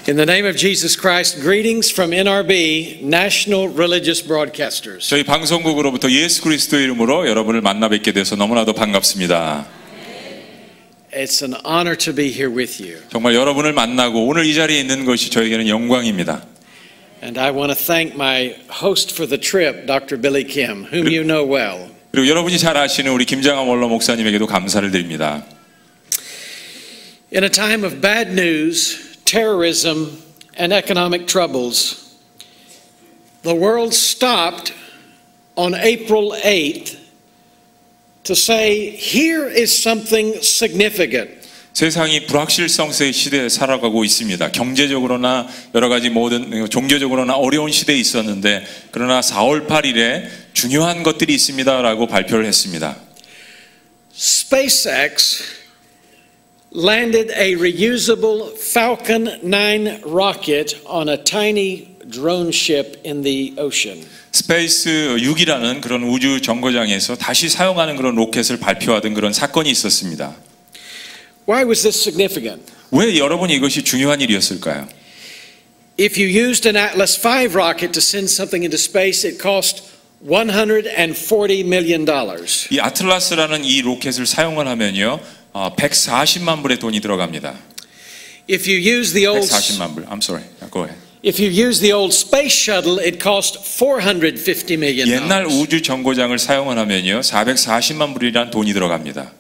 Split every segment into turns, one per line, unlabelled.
In the name of Jesus Christ, greetings from NRB, National Religious Broadcasters.
저희 방송국으로부터 예수 그리스도 이름으로 여러분을 만나 뵙게 돼서 너무나도 반갑습니다.
It's an honor to be here with you.
정말 여러분을 만나고 오늘 이 자리에 있는 것이 저에게는 영광입니다.
And I want to thank my host for the trip, Dr. Billy Kim, whom you know well.
그리고 여러분이 잘 아시는 우리 김장한 원로 목사님에게도 감사를 드립니다.
In a time of bad news, terrorism, and economic troubles, the world stopped on April 8th to say, here is something significant.
세상이 불확실성의 시대에 살아가고 있습니다. 경제적으로나 여러 가지 모든 종교적으로나 어려운 시대에 있었는데 그러나 4월 8일에 중요한 것들이 있습니다라고 발표를 했습니다.
SpaceX landed a reusable Falcon 9 rocket on a tiny drone ship in the ocean.
스페이스 6이라는 그런 우주 정거장에서 다시 사용하는 그런 로켓을 발표하던 그런 사건이 있었습니다.
Why was this significant?
왜 여러분이 이것이 중요한 일이었을까요?
If you used an Atlas V rocket to send something into space, it cost $140 million.
이 아틀라스라는 이 로켓을 사용을 하면요, 140만 불의 돈이 들어갑니다.
If you use the old
140만 불. I'm sorry. Go ahead.
If you use the old space shuttle, it cost $450 million.
옛날 우주 정거장을 사용을 하면요, 440만 불이란 돈이 들어갑니다.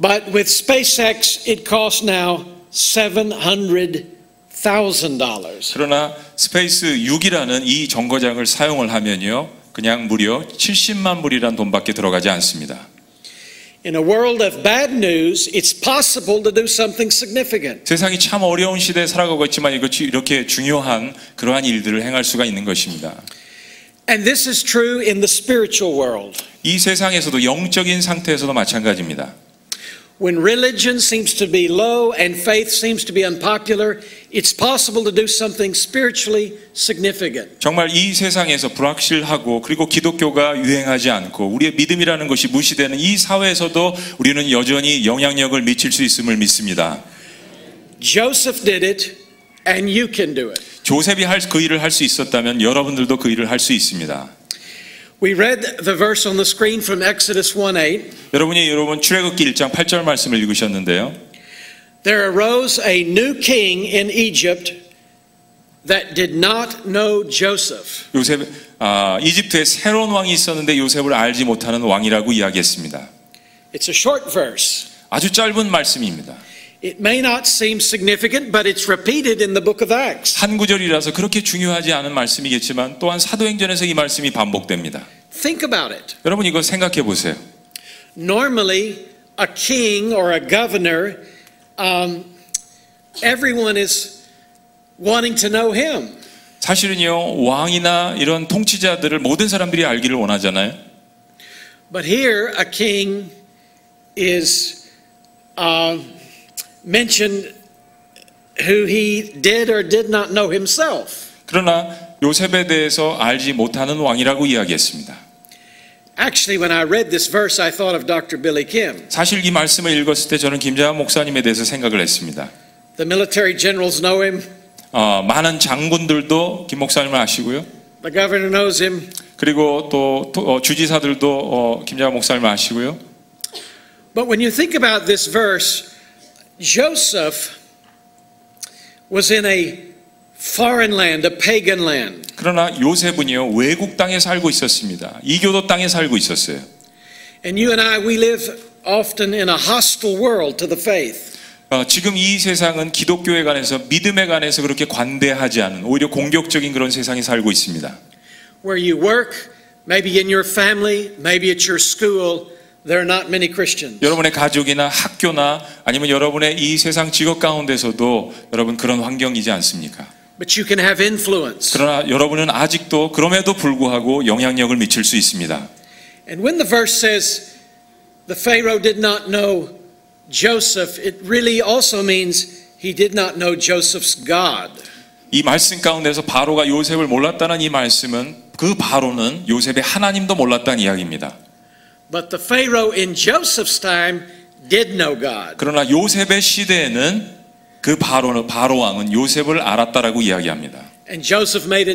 But with SpaceX, it costs now $700,000.
그러나 스페이스 6이라는 이 정거장을 사용을 하면요, 그냥 무려 70만 불이란 돈밖에 들어가지 않습니다.
In a world of bad news, it's possible to do something significant.
세상이 참 어려운 시대에 살아가고 있지만 이것이 이렇게 중요한 그러한 일들을 행할 수가 있는 것입니다.
And this is true in the spiritual world.
이 세상에서도 영적인 상태에서도 마찬가지입니다.
When religion seems to be low and faith seems to be unpopular, it's possible to do something spiritually significant.
정말 이 세상에서 불확실하고 그리고 기독교가 유행하지 않고 우리의 믿음이라는 것이 무시되는 이 사회에서도 우리는 여전히 영향력을 미칠 수 있음을 믿습니다.
Joseph did it, and you can do it.
조셉이 그 일을 할 수 있었다면 여러분들도 그 일을 할 수 있습니다.
We read the verse on the screen from Exodus 1:8.
여러분 출애굽기 1장 8절 말씀을 읽으셨는데요.
There arose a new king in Egypt that did not know Joseph.
이집트에 새로운 왕이 있었는데 요셉을 알지 못하는 왕이라고 이야기했습니다.
It's a short verse.
아주 짧은 말씀입니다.
It may not seem significant, but it's repeated in the book of Acts.
한 구절이라서 그렇게 중요하지 않은 말씀이겠지만 또한 사도행전에서 이 말씀이 반복됩니다.
Think about it.
여러분 이거 생각해 보세요.
Normally, a king or a governor, everyone is wanting to know him.
사실은요, 왕이나 이런 통치자들을 모든 사람들이 알기를 원하잖아요.
But here, a king is mentioned who he did or did not know himself.
그러나 요셉에 대해서 알지 못하는 왕이라고 이야기했습니다.
Actually, when I read this verse, I thought of Dr. Billy Kim.
사실 이 말씀을 읽었을 때 저는 김장한 목사님에 대해서 생각을 했습니다.
The military generals know him.
많은 장군들도 김 목사님을 아시고요.
The governor knows him.
그리고 또 주지사들도 김장한 목사님을 아시고요.
But when you think about this verse, Joseph was in a foreign land, a pagan land.
그러나 요셉은요, 외국 땅에 살고 있었습니다. 이교도 땅에 살고 있었어요.
And you and I, we live often in a hostile world to the faith.
지금 이 세상은 기독교에 관해서 믿음에 관해서 그렇게 관대하지 않은 오히려 공격적인 그런 세상에 살고 있습니다.
Where you work, maybe in your family, maybe at your school, there are not many Christians.
여러분의 가족이나 학교나 아니면 여러분의 이 세상 직업 가운데서도 여러분 그런 환경이지 않습니까?
But you can have influence.
그러나 여러분은 아직도 그럼에도 불구하고 영향력을 미칠 수 있습니다.
And when the verse says the Pharaoh did not know Joseph, it really also means he did not know Joseph's God.
이 말씀 가운데서 바로가 요셉을 몰랐다는 이 말씀은 그 바로는 요셉의 하나님도 몰랐다는 이야기입니다.
But the Pharaoh in Joseph's time did know God.
그러나 요셉의 시대에는 그 바로 왕은 요셉을 알았다라고 이야기합니다.
And Joseph made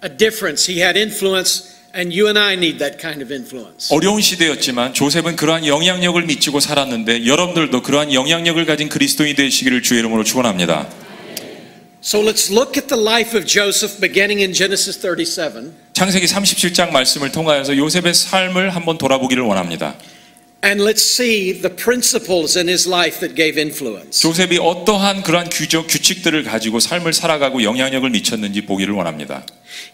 a difference. He had influence, and you and I need that kind of influence.
어려운 시대였지만 조셉은 그러한 영향력을 미치고 살았는데 여러분들도 그러한 영향력을 가진 그리스도인이 되시기를 주의 이름으로 축원합니다.
So let's look at the life of Joseph beginning in Genesis 37.
창세기 37장 말씀을 통하여서 요셉의 삶을 한번 돌아보기를 원합니다.
And let's see the principles in his life that gave influence.
조셉이 어떠한 그러한 규칙들을 가지고 삶을 살아가고 영향력을 미쳤는지 보기를 원합니다.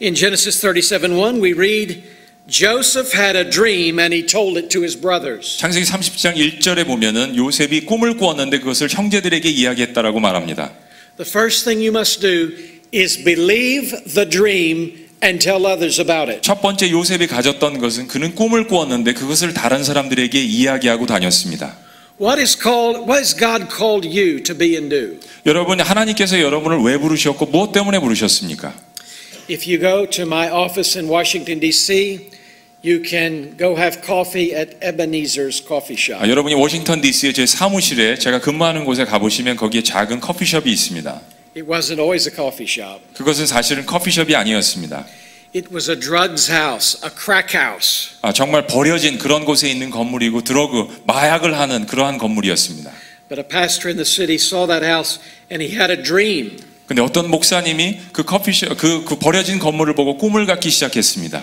In Genesis 37:1 we read Joseph had a dream and he told it to his brothers.
창세기 30장 1절에 보면은 요셉이 꿈을 꾸었는데 그것을 형제들에게 이야기했다라고 말합니다.
The first thing you must do is believe the dream and tell others about it.
첫 번째 요셉이 가졌던 것은 그는 꿈을 꾸었는데 그것을 다른 사람들에게 이야기하고 다녔습니다.
What has God called you to be and do?
여러분, 하나님께서 여러분을 왜 부르셨고 무엇 때문에 부르셨습니까?
If you go to my office in Washington D.C., you can go have coffee at Ebenezer's coffee shop.
여러분이 워싱턴 DC의 제 사무실에 제가 근무하는 곳에 가보시면 거기에 작은 커피숍이 있습니다.
It wasn't always a coffee shop.
그것은 사실은 커피숍이 아니었습니다.
It was a drugs house, a crack house.
정말 버려진 그런 곳에 있는 건물이고 마약을 하는 그러한 건물이었습니다.
But a pastor in the city saw that house and he had a dream.
근데 어떤 목사님이 그 커피숍 그 버려진 건물을 보고 꿈을 갖기 시작했습니다.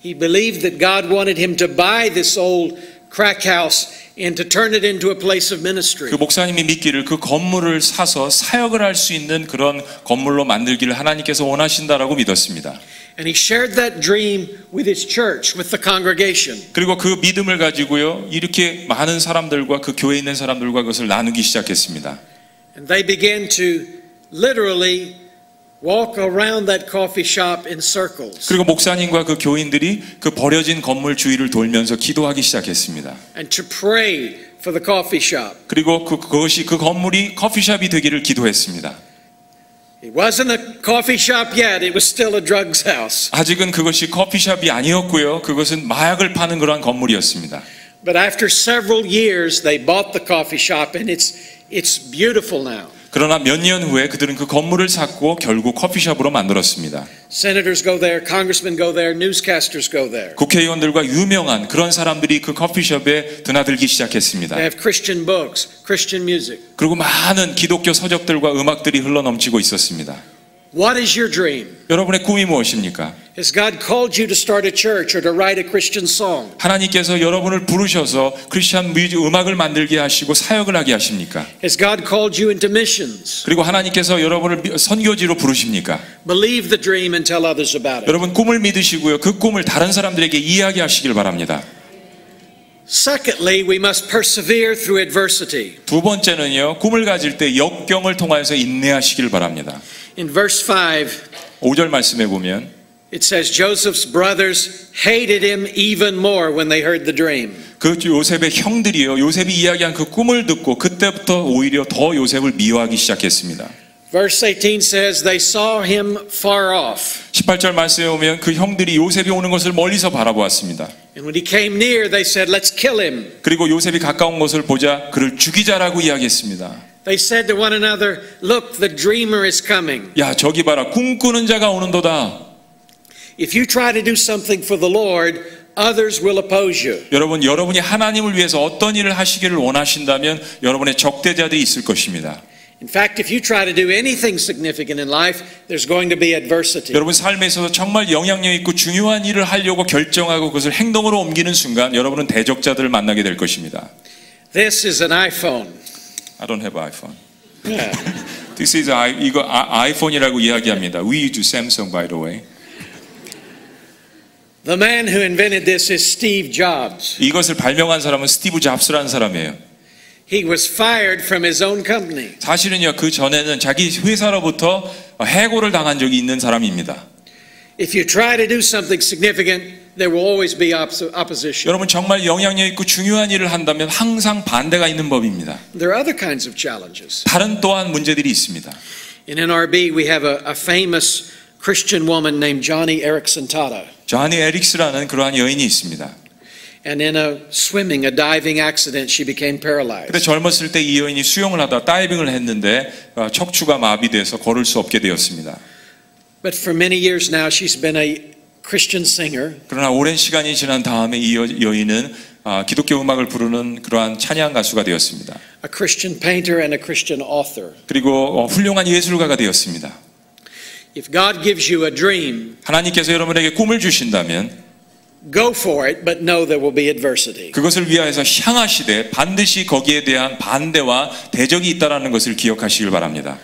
He believed that God wanted him to buy this old crack house and to turn it into a place of ministry.
그 목사님이 믿기를 그 건물을 사서 사역을 할 수 있는 그런 건물로 만들기를 하나님께서 원하신다라고 믿었습니다.
And he shared that dream with his church, with the congregation.
그리고 그 믿음을 가지고요, 이렇게 많은 사람들과 그 교회에 있는 사람들과 그것을 나누기 시작했습니다.
And they began to literally walk around that coffee shop in circles.
그리고 목사님과 그 교인들이 그 버려진 건물 주위를 돌면서 기도하기 시작했습니다.
And to pray for the coffee shop.
그리고 그 건물이 커피숍이 되기를 기도했습니다.
It wasn't a coffee shop yet. It was still a drugs house.
아직은 그것이 커피숍이 아니었고요. 그것은 마약을 파는 그러한 건물이었습니다.
But after several years, they bought the coffee shop, and it's beautiful now.
그러나 몇 년 후에 그들은 그 건물을 샀고 결국 커피숍으로 만들었습니다.
Senators go there, congressmen go there, newscasters go there.
국회의원들과 유명한 그런 사람들이 그 커피숍에 드나들기 시작했습니다.
They have Christian books, Christian music.
그리고 많은 기독교 서적들과 음악들이 흘러넘치고 있었습니다.
What is your dream?
여러분의 꿈이 무엇입니까?
Has God called you to start a church or to write a Christian song?
하나님께서 여러분을 부르셔서 크리스천 음악을 만들게 하시고 사역을 하게 하십니까?
Has God called you into missions?
그리고 하나님께서 여러분을 선교지로 부르십니까?
Believe the dream and tell others about it.
여러분 꿈을 믿으시고요. 그 꿈을 다른 사람들에게 이야기하시길 바랍니다.
Secondly, we must persevere through adversity.
두 번째는요. 꿈을 가질 때 역경을 통하여서 인내하시길 바랍니다.
In verse 5,
5절 말씀에 보면
it says Joseph's brothers hated him even more when they heard the dream.
그 요셉의 형들이요. 요셉이 이야기한 그 꿈을 듣고 그때부터 오히려 더 요셉을 미워하기 시작했습니다.
Verse 18 says they saw him far off.
18절 말씀에 보면 그 형들이 요셉이 오는 것을 멀리서 바라보았습니다.
And when he came near, they said, "Let's kill him."
그리고 요셉이 가까운 것을 보자 그를 죽이자라고 이야기했습니다.
They said to one another, "Look, the dreamer is coming."
야, 저기 봐라. 꿈꾸는 자가 오는도다.
If you try to do something for the Lord, others will oppose you.
여러분이 하나님을 위해서 어떤 일을 하시기를 원하신다면 여러분의 적대자들이 있을 것입니다.
In fact, if you try to do anything significant in life, there's going to be adversity.
여러분 삶에 있어서 정말 영향력 있고 중요한 일을 하려고 결정하고 그것을 행동으로 옮기는 순간 여러분은 대적자들을 만나게 될 것입니다.
This is an iPhone.
I don't have iPhone.
Yeah.
This is 이거 아이폰이라고 이야기합니다. We use Samsung by the way.
The man who invented this is Steve Jobs.
이것을 발명한 사람은 스티브 잡스라는 사람이에요.
He was fired from his own company.
사실은요 그 전에는 자기 회사로부터 해고를 당한 적이 있는 사람입니다.
If you try to do something significant, there will always be opposition.
여러분 정말 영향력 있고 중요한 일을 한다면 항상 반대가 있는 법입니다.
There are other kinds of challenges.
다른 또한 문제들이 있습니다.
In NRB, we have a famous Christian woman named Johnny Erickson Tata.
조니 에릭스라는 그러한 여인이 있습니다.
And in a diving accident, she became paralyzed.
근데 젊었을 때 이 여인이 수영을 하다 다이빙을 했는데 척추가 마비돼서 걸을 수 없게 되었습니다.
But for many years now, she's been a Christian singer.
그러나 오랜 시간이 지난 다음에 이 여인은 기독교 음악을 부르는 그러한 찬양 가수가 되었습니다.
A Christian painter and a Christian author.
그리고 훌륭한 예술가가 되었습니다.
If God gives you a dream,
하나님께서 여러분에게 꿈을 주신다면
go for it, but know there will be adversity.
그것을 위하여서 향하시되 반드시 거기에 대한 반대와 대적이 있다라는 것을 기억하시길 바랍니다.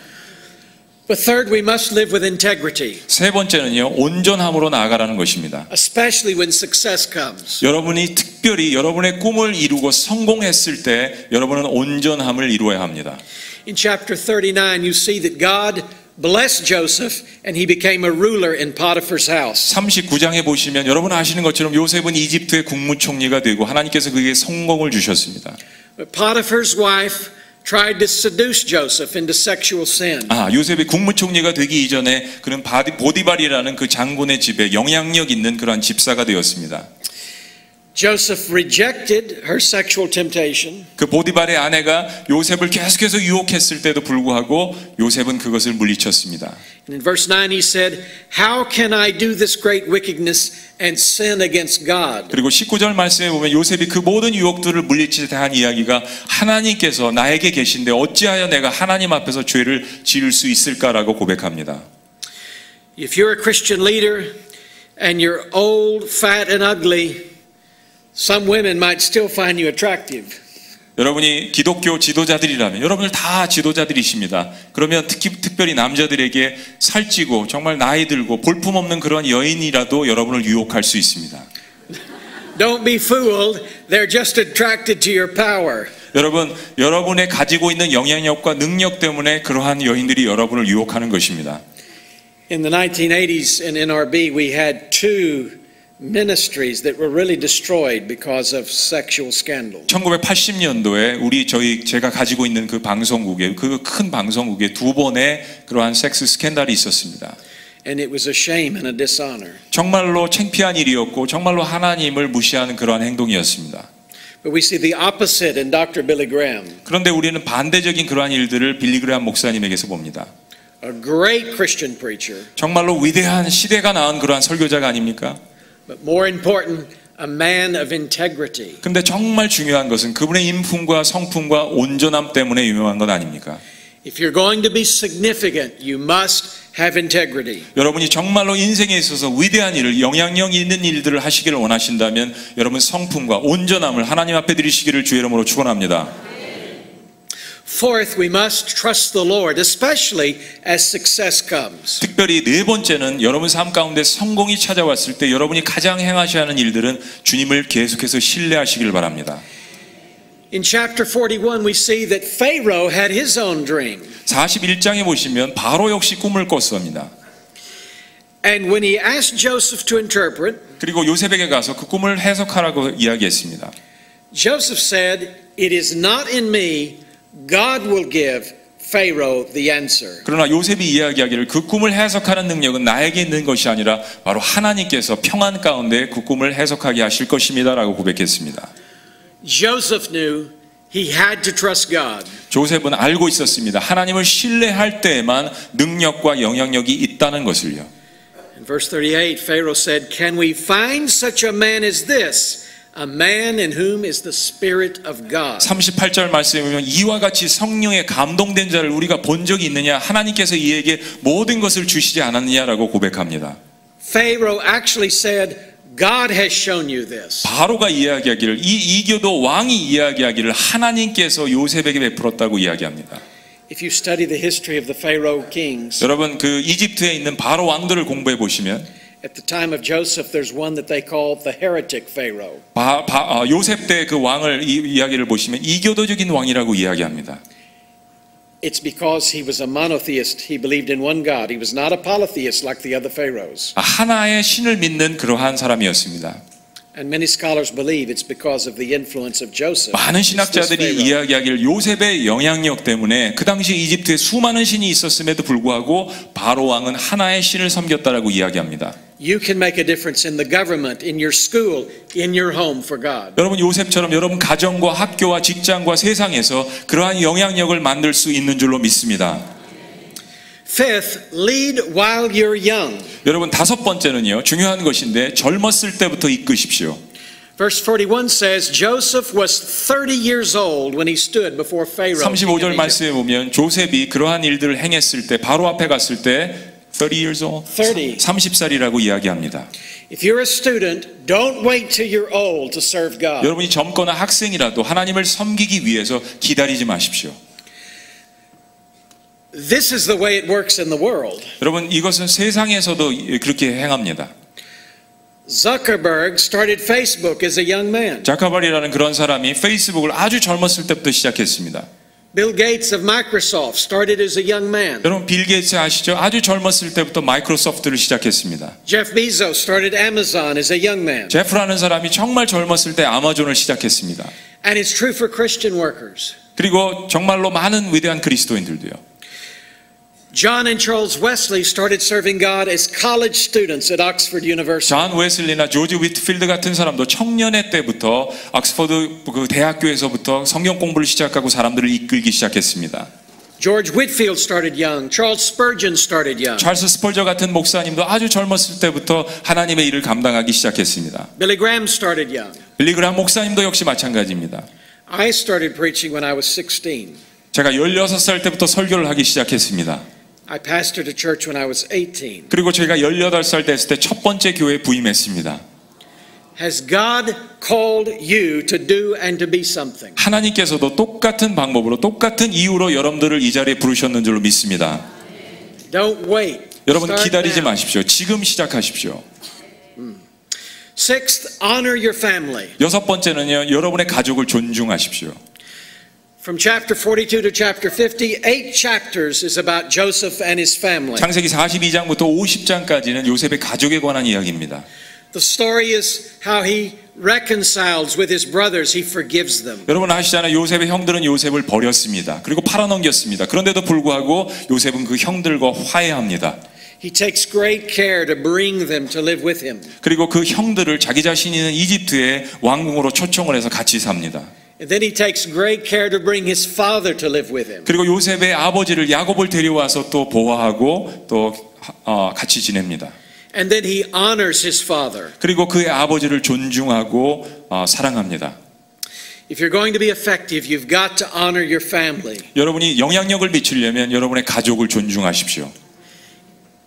But third, we must live with integrity.
세 번째는요, 온전함으로 나아가라는 것입니다.
Especially when success comes.
여러분이 특별히 여러분의 꿈을 이루고 성공했을 때 여러분은 온전함을 이루어야 합니다.
In chapter 39, you see that God blessed Joseph and he became a ruler in Potiphar's house.
39장에 보시면 여러분 아시는 것처럼 요셉은 이집트의 국무총리가 되고 하나님께서 그에게 성공을 주셨습니다.
But Potiphar's wife tried to seduce Joseph into sexual sin.
요셉이 국무총리가 되기 이전에 그는 보디발이라는 그 장군의 집에 영향력 있는 그러한 집사가 되었습니다.
Joseph rejected her sexual temptation.
그 보디발의 아내가 요셉을 계속해서 유혹했을 때도 불구하고 요셉은 그것을 물리쳤습니다.
And in verse 9 he said, "How can I do this great wickedness and sin against God?"
그리고 19절 말씀에 보면 요셉이 그 모든 유혹들을 물리칠 때 한 이야기가 하나님께서 나에게 계신데 어찌하여 내가 하나님 앞에서 죄를 지을 수 있을까라고 고백합니다.
If you're a Christian leader and you're old, fat and ugly, some women might still find you attractive.
여러분이 기독교 지도자들이라면 여러분들 다 지도자들이십니다. 그러면 특별히 남자들에게 살찌고 정말 나이 들고 볼품없는 그런 여인이라도 여러분을 유혹할 수 있습니다.
Don't be fooled. They're just attracted to your power.
여러분, 여러분의 가지고 있는 영향력과 능력 때문에 그러한 여인들이 여러분을 유혹하는 것입니다.
In the 1980s in NRB, we had two ministries that were really destroyed because of sexual scandal.
1980년도에 제가 가지고 있는 그 방송국에 그 큰 방송국에 두 번의 그러한 섹스 스캔들이 있었습니다.
And it was a shame and a dishonor.
정말로 창피한 일이었고 정말로 하나님을 무시하는 그러한 행동이었습니다.
But we see the opposite in Dr. Billy Graham.
그런데 우리는 반대적인 그러한 일들을 빌리 그레함 목사님에게서 봅니다.
A great Christian preacher.
정말로 위대한 시대가 낳은 그러한 설교자가 아닙니까?
But more important, a man of integrity.
근데 정말 중요한 것은 그분의 인품과 성품과 온전함 때문에 유명한 것 아닙니까?
If you're going to be significant, you must have integrity.
여러분이 정말로 인생에 있어서 위대한 일을 영향력 있는 일들을 하시기를 원하신다면 여러분 성품과 온전함을 하나님 앞에 드리시기를 주의 이름으로 축원합니다.
Fourth, we must trust the Lord, especially as success comes.
특별히 네 번째는 여러분 삶 가운데 성공이 찾아왔을 때 여러분이 가장 행하셔야 하는 일들은 주님을 계속해서 신뢰하시길 바랍니다.
In chapter 41, we see that Pharaoh had his own dream.
41장에 보시면 바로 역시 꿈을 꿨습니다.
And when he asked Joseph to interpret,
그리고 요셉에게 가서 그 꿈을 해석하라고 이야기했습니다.
Joseph said, "It is not in me. God will give Pharaoh the answer."
그러나 요셉이 이야기하기를 그 꿈을 해석하는 능력은 나에게 있는 것이 아니라 바로 하나님께서 평안 가운데 그 꿈을 해석하게 하실 것입니다라고 고백했습니다.
Joseph knew he had to trust God.
조셉은 알고 있었습니다. 하나님을 신뢰할 때에만 능력과 영향력이 있다는 것을요.
In verse 38, Pharaoh said, "Can we find such a man as this? A man in whom is the Spirit of God."
38절 말씀에 보면 이와 같이 성령에 감동된 자를 우리가 본 적이 있느냐? 하나님께서 이에게 모든 것을 주시지 않았느냐라고 고백합니다.
Pharaoh actually said, "God has shown you this."
바로가 이야기하기를 이 이교도 왕이 이야기하기를 하나님께서 요셉에게 베풀었다고 이야기합니다.
If you study the history of the Pharaoh kings,
여러분 그 이집트에 있는 바로 왕들을 공부해 보시면
at the time of Joseph, there's one that they call the heretic Pharaoh.
요셉 때 그 왕을 이야기를 보시면 이교도적인 왕이라고 이야기합니다.
It's because he was a monotheist. He believed in one God. He was not a polytheist like the other pharaohs.
하나의 신을 믿는 그러한 사람이었습니다.
And many scholars believe it's because of the influence of Joseph.
많은 신학자들이 이야기하기를 요셉의 영향력 때문에 그 당시 이집트에 수많은 신이 있었음에도 불구하고 바로 왕은 하나의 신을 섬겼다라고 이야기합니다.
you can make a difference in the government, in your school, in your home for God.
여러분 요셉처럼 여러분 가정과 학교와 직장과 세상에서 그러한 영향력을 만들 수 있는 줄로 믿습니다.
Fifth, lead while you're young.
여러분 다섯 번째는요. 중요한 것인데 젊었을 때부터 이끄십시오.
Verse 41 says Joseph was 30 years old when he stood before Pharaoh.
35절 말씀에 보면 조셉이 그러한 일들을 행했을 때 바로 앞에 갔을 때 30 years old? 30살이라고 이야기합니다.
If you're a student, don't wait till you're old to serve God.
여러분이 젊거나 학생이라도 하나님을 섬기기 위해서 기다리지 마십시오.
This is the way it works in the world.
여러분 이것은 세상에서도 그렇게 행합니다.
Zuckerberg started Facebook as a young man.
자카바리라는 그런 사람이 페이스북을 아주 젊었을 때부터 시작했습니다.
Bill Gates of Microsoft started as a young man.
여러분 빌 게이츠 아시죠? 아주 젊었을 때부터 마이크로소프트를 시작했습니다.
Jeff Bezos started Amazon as a young man.
제프라는 사람이 정말 젊었을 때 아마존을 시작했습니다.
And it's true for Christian workers.
그리고 정말로 많은 위대한 그리스도인들도요.
John and Charles Wesley started serving God as college students at Oxford University.
존 웨슬리나 조지 위트필드 같은 사람도 청년회 때부터 옥스퍼드 그 대학교에서부터 성경 공부를 시작하고 사람들을 이끌기 시작했습니다.
George Whitefield started young. Charles Spurgeon started young.
찰스 스펄저 같은 목사님도 아주 젊었을 때부터 하나님의 일을 감당하기 시작했습니다.
Billy Graham started young.
빌리 그레이엄 목사님도 역시 마찬가지입니다.
I started preaching when I was 16.
제가 16살 때부터 설교를 하기 시작했습니다.
I pastored a church when I was 18.
그리고 제가 18살 됐을 때 첫 번째 교회에 부임했습니다.
Has God called you to do and to be something?
하나님께서도 똑같은 방법으로 똑같은 이유로 여러분들을 이 자리에 부르셨는 줄로 믿습니다.
Don't wait.
여러분
Start
기다리지
now.
마십시오. 지금 시작하십시오.
Sixth, honor your family.
여섯 번째는요. 여러분의 가족을 존중하십시오.
From chapter 42 to chapter 50, 8 chapters is about Joseph and his family.
창세기 42장부터 50장까지는 요셉의 가족에 관한 이야기입니다.
The story is how he reconciles with his brothers. He forgives them.
여러분 아시잖아요. 요셉의 형들은 요셉을 버렸습니다. 그리고 팔아넘겼습니다. 그런데도 불구하고 요셉은 그 형들과 화해합니다.
He takes great care to bring them to live with him.
그리고 그 형들을 자기 자신이 있는 이집트의 왕궁으로 초청을 해서 같이 삽니다.
And then he takes great care to bring his father to live with him.
그리고 요셉의 아버지를 야곱을 데려와서 또 보호하고 또 같이 지냅니다.
And then he honors his father.
그리고 그의 아버지를 존중하고 사랑합니다.
If you're going to be effective, you've got to honor your family.
여러분이 영향력을 미치려면 여러분의 가족을 존중하십시오.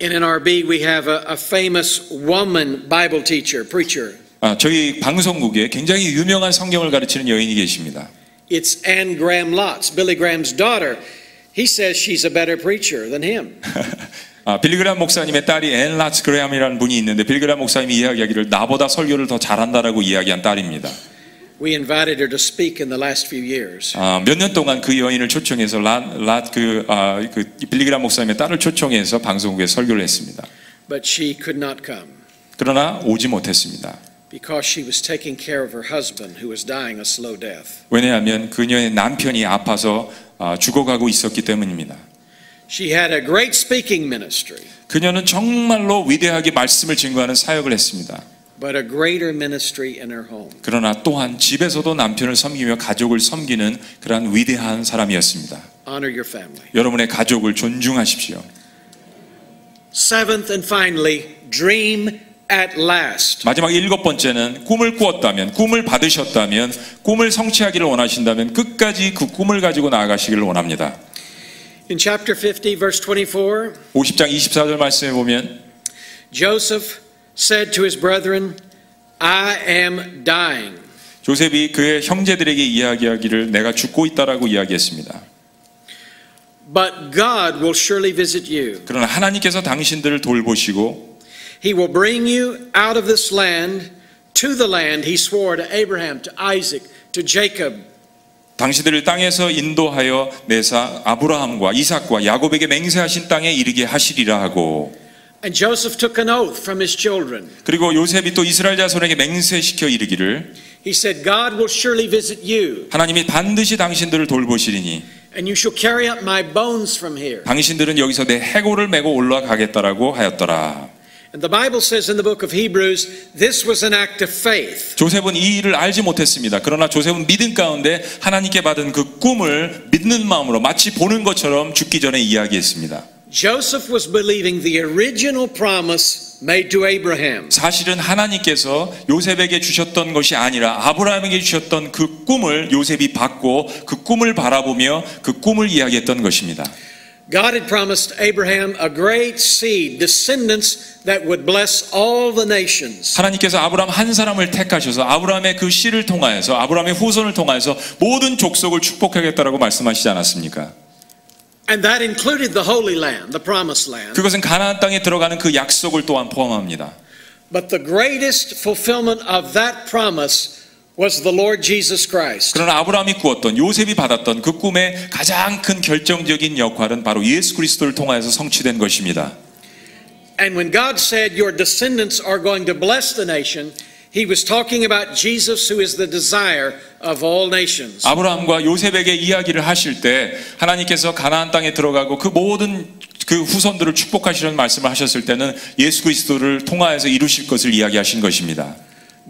In NRB, we have a famous woman Bible teacher, preacher.
저희 방송국에 굉장히 유명한 성경을 가르치는 여인이 계십니다.
It's Anne Graham Lotz, Billy Graham's daughter. He says she's a better preacher than him.
빌리 그레이엄 목사님의 딸이 앤 라츠 그레이엄이라는 분이 있는데 빌리 그레이엄 목사님이 이야기하기를 나보다 설교를 더 잘한다라고 이야기한 딸입니다.
We invited her to speak in the last few years.
몇 년 동안 그 여인을 초청해서 빌리 그레이엄 목사님의 딸을 초청해서 방송국에 설교를 했습니다.
But she could not come
그러나 오지 못했습니다.
because she was taking care of her husband who was dying a slow death.
왜냐하면 그녀의 남편이 아파서 죽어가고 있었기 때문입니다.
She had a great speaking ministry,
그녀는 정말로 위대하게 말씀을 증거하는 사역을 했습니다.
but a greater ministry in her home.
그러나 또한 집에서도 남편을 섬기며 가족을 섬기는 그러한 위대한 사람이었습니다.
Honor your family.
여러분의 가족을 존중하십시오.
Seventh and finally, dream at last.
마지막 일곱 번째는 꿈을 꾸었다면, 꿈을 받으셨다면, 꿈을 성취하기를 원하신다면 끝까지 그 꿈을 가지고 나아가시기를 원합니다.
In chapter 50, verse 24,
50장 24절 말씀에 보면
Joseph said to his brethren, I am dying.
조셉이 그의 형제들에게 이야기하기를 내가 죽고 있다라고 이야기했습니다.
But God will surely visit you.
그러나 하나님께서 당신들을 돌보시고
He will bring you out of this land to the land he swore to Abraham, to Isaac, to Jacob.
당신들을 땅에서 인도하여 내사 아브라함과 이삭과 야곱에게 맹세하신 땅에 이르게 하시리라 하고
And Joseph took an oath from his children.
그리고 요셉이 또 이스라엘 자손에게 맹세시켜 이르기를
He said, God will surely visit you,
하나님이 반드시 당신들을 돌보시리니
and you shall carry up my bones from here.
당신들은 여기서 내 해골을 메고 올라가겠다라고 하였더라.
And the Bible says in the book of Hebrews, this was an act of faith.
조셉은 이 일을 알지 못했습니다. 그러나 조셉은 믿음 가운데 하나님께 받은 그 꿈을 믿는 마음으로 마치 보는 것처럼 죽기 전에 이야기했습니다.
Joseph was believing the original promise made to Abraham.
사실은 하나님께서 요셉에게 주셨던 것이 아니라 아브라함에게 주셨던 그 꿈을 요셉이 받고 그 꿈을 바라보며 그 꿈을 이야기했던 것입니다.
God had promised Abraham a great seed, descendants that would bless all the nations.
하나님께서 아브라함 한 사람을 택하셔서 아브라함의 그 씨를 통하여서 아브라함의 후손을 통하여서 모든 족속을 축복하겠다라고 말씀하시지 않았습니까?
And that included the Holy Land, the Promised Land.
그것은 가나안 땅에 들어가는 그 약속을 또한 포함합니다.
But the greatest fulfillment of that promise was the Lord Jesus Christ.
그러나 아브라함이 꾸었던 요셉이 받았던 그 꿈의 가장 큰 결정적인 역할은 바로 예수 그리스도를 통하여서 성취된 것입니다.
And when God said your descendants are going to bless the nation, He was talking about Jesus, who is the desire of all nations.
아브라함과 요셉에게 이야기를 하실 때 하나님께서 가나안 땅에 들어가고 그 모든 그 후손들을 축복하시는 말씀을 하셨을 때는 예수 그리스도를 통하여서 이루실 것을 이야기하신 것입니다.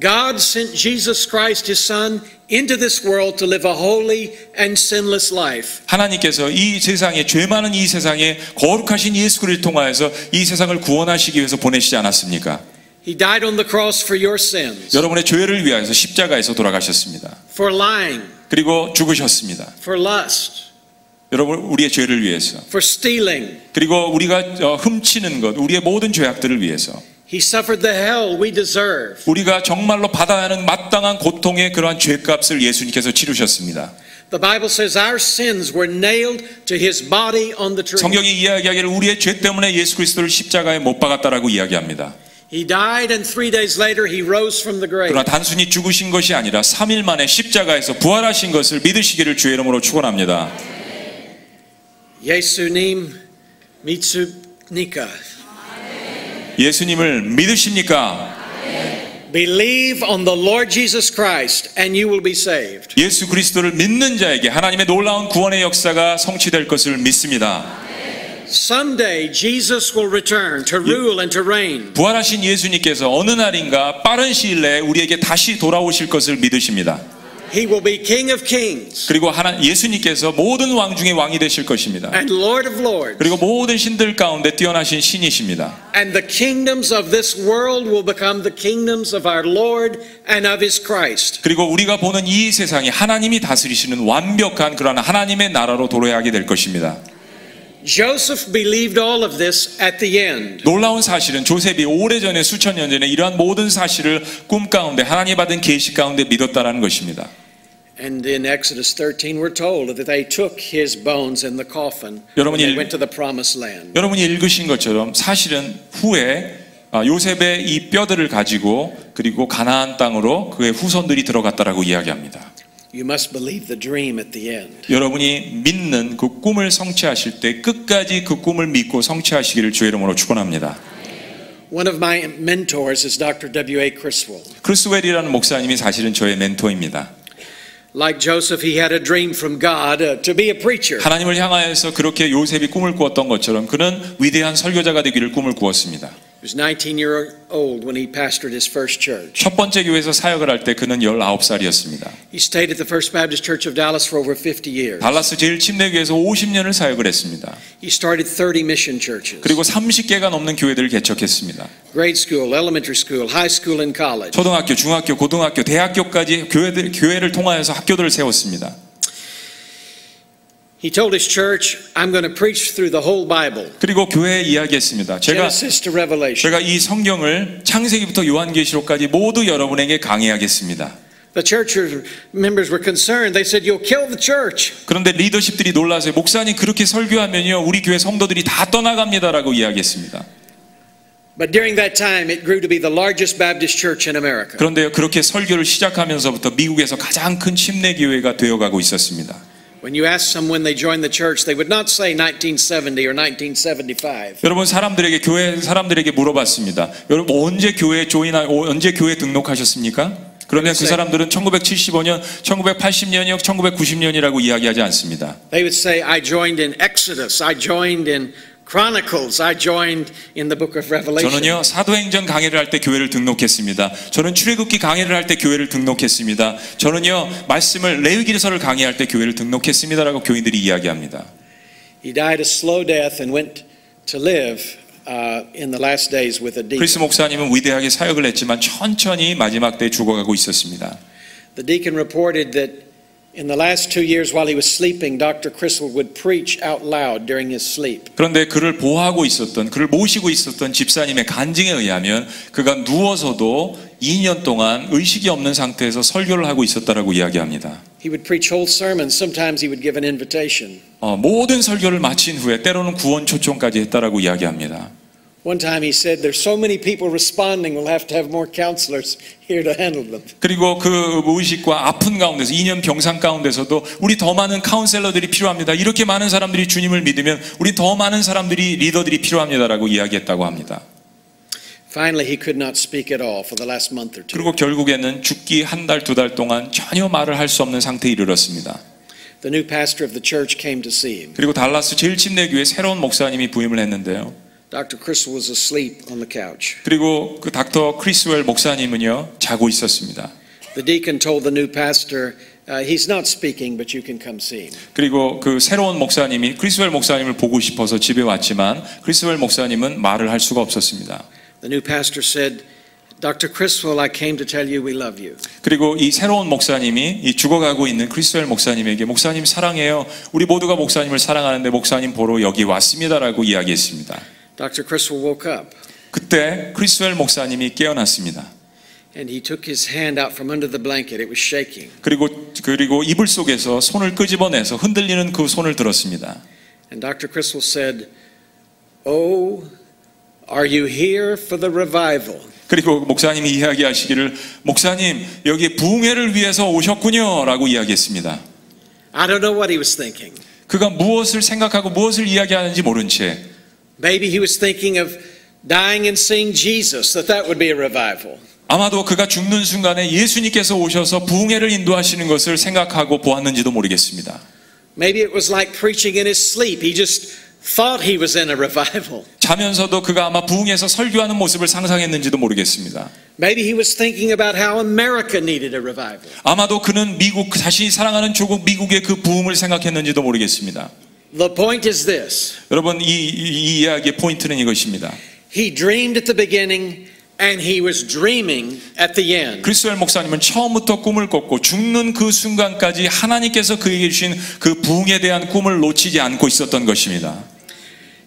God sent Jesus Christ, His Son, into this world to live a holy and sinless life.
하나님께서 이 세상에 죄 많은 이 세상에 거룩하신 예수 그리스도를 통하여서 이 세상을 구원하시기 위해서 보내시지 않았습니까?
He died on the cross for your sins,
여러분의 죄를 위하여서 십자가에서 돌아가셨습니다.
for lying,
그리고 죽으셨습니다.
for lust,
여러분 우리의 죄를 위해서
for stealing.
그리고 우리가 훔치는 것 우리의 모든 죄악들을 위해서
He suffered the hell we deserve.
우리가 정말로 받아야 하는 마땅한 고통의 그러한 죄값을 예수님께서 치르셨습니다.
The Bible says our sins were nailed to His body on the tree.
성경이 이야기하기를 우리의 죄 때문에 예수 그리스도를 십자가에 못 박았다라고 이야기합니다.
He died and 3 days later He rose from the grave.
그러나 단순히 죽으신 것이 아니라 3일 만에 십자가에서 부활하신 것을 믿으시기를 주의 이름으로 축원합니다.
예수님 믿습니까?
예수님을 믿으십니까?
Believe on the Lord Jesus Christ and you will be saved.
예수 그리스도를 믿는 자에게 하나님의 놀라운 구원의 역사가 성취될 것을 믿습니다.
Someday Jesus will return to rule and to reign.
부활하신 예수님께서 어느 날인가 빠른 시일 내에 우리에게 다시 돌아오실 것을 믿으십니다.
He will be King of Kings
그리고 예수님께서 모든 왕 중에 왕이 되실 것입니다.
and Lord of Lords.
그리고 모든 신들 가운데 뛰어나신 신이십니다.
And the kingdoms of this world will become the kingdoms of our Lord and of His Christ.
그리고 우리가 보는 이 세상이 하나님이 다스리시는 완벽한 그러한 하나님의 나라로 도래하게 될 것입니다.
Joseph believed all of this at the end.
놀라운 사실은 조셉이 오래전에 수천 년 전에 이러한 모든 사실을 꿈 가운데 하나님 받은 계시 가운데 믿었다라는 것입니다.
And in Exodus 13 we're told that they took his bones in the coffin when
여러분이
they went to the promised land.
여러분이 읽으신 것처럼 사실은 후에 요셉의 이 뼈들을 가지고 그리고 가나안 땅으로 그의 후손들이 들어갔다라고 이야기합니다.
You must believe the dream at the end.
여러분이 믿는 그 꿈을 성취하실 때 끝까지 그 꿈을 믿고 성취하시기를 주의 이름으로 축원합니다.
One of my mentors is Dr. W.A. Criswell.
크리스웰이라는 목사님이 사실은 저의 멘토입니다.
Like Joseph, he had a dream from God to be a preacher.
하나님을 향하여서 그렇게 요셉이 꿈을 꾸었던 것처럼 그는 위대한 설교자가 되기를 꿈을 꾸었습니다.
He was 19 years old when he pastored his first church.
첫 번째 교회에서 사역을 할 때 그는 19살이었습니다.
He stayed at the First Baptist Church of Dallas for over 50 years.
달라스 제1침례교회에서 50년을 사역을 했습니다.
He started 30 mission churches.
그리고 30개가 넘는 교회들을 개척했습니다.
Grade school, elementary school, high school and college.
초등학교, 중학교, 고등학교, 대학교까지 교회를 통하여서 학교들을 세웠습니다.
He told his church, I'm going to preach through the whole Bible.
그리고 교회에 이야기했습니다.
Genesis to Revelation.
제가 이 성경을 창세기부터 요한계시록까지 모두 여러분에게 강의하겠습니다.
The church members were concerned. They said, you'll kill the church.
그런데 리더십들이 놀라서 목사님 그렇게 설교하면요 우리 교회 성도들이 다 떠나갑니다라고 이야기했습니다.
But during that time, it grew to be the largest Baptist church in America.
그런데요 그렇게 설교를 시작하면서부터 미국에서 가장 큰 침례교회가 되어가고 있었습니다.
When you ask them when they joined the church, they would not say 1970 or 1975.
여러분 교회 사람들에게 물어봤습니다. 여러분 언제 교회 등록하셨습니까? 그러면 그 사람들은 1975년, 1980년이요, 1990년이라고 이야기하지 않습니다.
They would say, I joined in Exodus, I joined in Chronicles, I joined in the book of Revelation.
저는요 사도행전 강해를 할 때 교회를 등록했습니다. 저는 출애굽기 강해를 할 때 교회를 등록했습니다. 저는요 말씀을 레위기서를 강해할 때 교회를 등록했습니다라고 교인들이 이야기합니다.
He died a slow death and went to live in the last days with a deacon.
크리스 목사님은 위대하게 사역을 했지만 천천히 마지막 때에 죽어가고 있었습니다.
The deacon reported that in the last 2 years while he was sleeping, Dr. Criswell would preach out loud during his sleep.
그런데 그를 보호하고 있었던, 그를 모시고 있었던 집사님의 간증에 의하면 그가 누워서도 2년 동안 의식이 없는 상태에서 설교를 하고 있었다라고 이야기합니다.
He would preach whole sermons. Sometimes he would give an invitation.
모든 설교를 마친 후에 때로는 구원 초청까지 했다라고 이야기합니다.
One time he said, "There's so many people responding. We'll have to have more counselors here to handle them."
그리고 그 무의식과 아픈 가운데서 2년 병상 가운데서도 우리 더 많은 카운셀러들이 필요합니다. 이렇게 많은 사람들이 주님을 믿으면 우리 더 많은 사람들이 리더들이 필요합니다라고 이야기했다고 합니다.
Finally, he could not speak at all for the last month or two.
그리고 결국에는 죽기 한 달, 두 달 동안 전혀 말을 할 수 없는 상태에 이르렀습니다.
The new pastor of the church came to see him.
그리고 달라스 제일 침례교회 새로운 목사님이 부임을 했는데요.
Dr. Criswell was asleep on the couch.
그리고 그 닥터 크리스웰 목사님은요 자고 있었습니다.
The deacon told the new pastor, "He's not speaking, but you can come see him."
그리고 그 새로운 목사님이 크리스웰 목사님을 보고 싶어서 집에 왔지만 크리스웰 목사님은 말을 할 수가 없었습니다.
The new pastor said, "Dr. Criswell, I came to tell you we love you."
그리고 이 새로운 목사님이 이 죽어가고 있는 크리스웰 목사님에게 목사님 사랑해요. 우리 모두가 목사님을 사랑하는데 목사님 보러 여기 왔습니다라고 이야기했습니다.
Dr. Criswell woke up.
그때 크리스웰 목사님이 깨어났습니다.
And he took his hand out from under the blanket. It was shaking.
그리고 이불 속에서 손을 끄집어내서 흔들리는 그 손을 들었습니다.
And Dr. Criswell said, "Oh, are you here for the revival?"
그리고 목사님이 이야기하시기를 목사님 여기 부흥회를 위해서 오셨군요라고 이야기했습니다.
I don't know what he was thinking.
그가 무엇을 생각하고 무엇을 이야기하는지 모른 채
Maybe he was thinking of dying and seeing Jesus, that would be a revival.
아마도 그가 죽는 순간에 예수님께서 오셔서 부흥회를 인도하시는 것을 생각하고 보았는지도 모르겠습니다.
Maybe it was like preaching in his sleep. He just thought he was in a revival.
자면서도 그가 아마 부흥회에서 설교하는 모습을 상상했는지도 모르겠습니다.
Maybe he was thinking about how America needed a revival.
아마도 그는 미국 자신이 사랑하는 조국 미국의 그 부흥을 생각했는지도 모르겠습니다.
The point is this.
여러분 이 이야기의 포인트는 이것입니다.
He dreamed at the beginning and he was dreaming at the end.
크리스웰 목사님은 처음부터 꿈을 꿨고 죽는 그 순간까지 하나님께서 그에게 주신 그 부흥에 대한 꿈을 놓치지 않고 있었던 것입니다.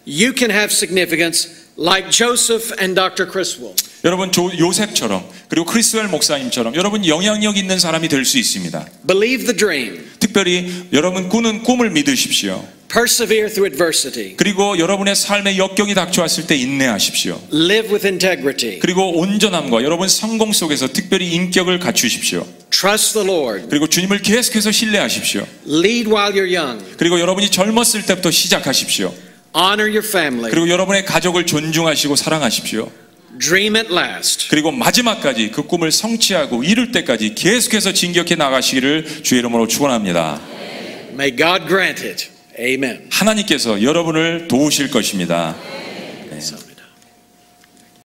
You can have significance like Joseph and Dr. Criswell.
여러분 요셉처럼 그리고 크리스웰 목사님처럼 여러분 영향력 있는 사람이 될 수 있습니다.
Believe the dream.
특별히 여러분 꾸는 꿈을 믿으십시오.
Persevere through adversity.
그리고 여러분의 삶에 역경이 닥쳐왔을 때 인내하십시오.
Live with integrity.
그리고 온전함과 여러분 성공 속에서 특별히 인격을 갖추십시오.
Trust the Lord.
그리고 주님을 계속해서 신뢰하십시오.
Lead while you're young.
그리고 여러분이 젊었을 때부터 시작하십시오.
Honor your family.
그리고 여러분의 가족을 존중하시고 사랑하십시오.
Dream at last.
그리고 마지막까지 그 꿈을 성취하고 이룰 때까지 계속해서 진격해 나가시기를 주의 이름으로 축원합니다.
May God grant it. Amen.
하나님께서 여러분을 도우실 것입니다. 네.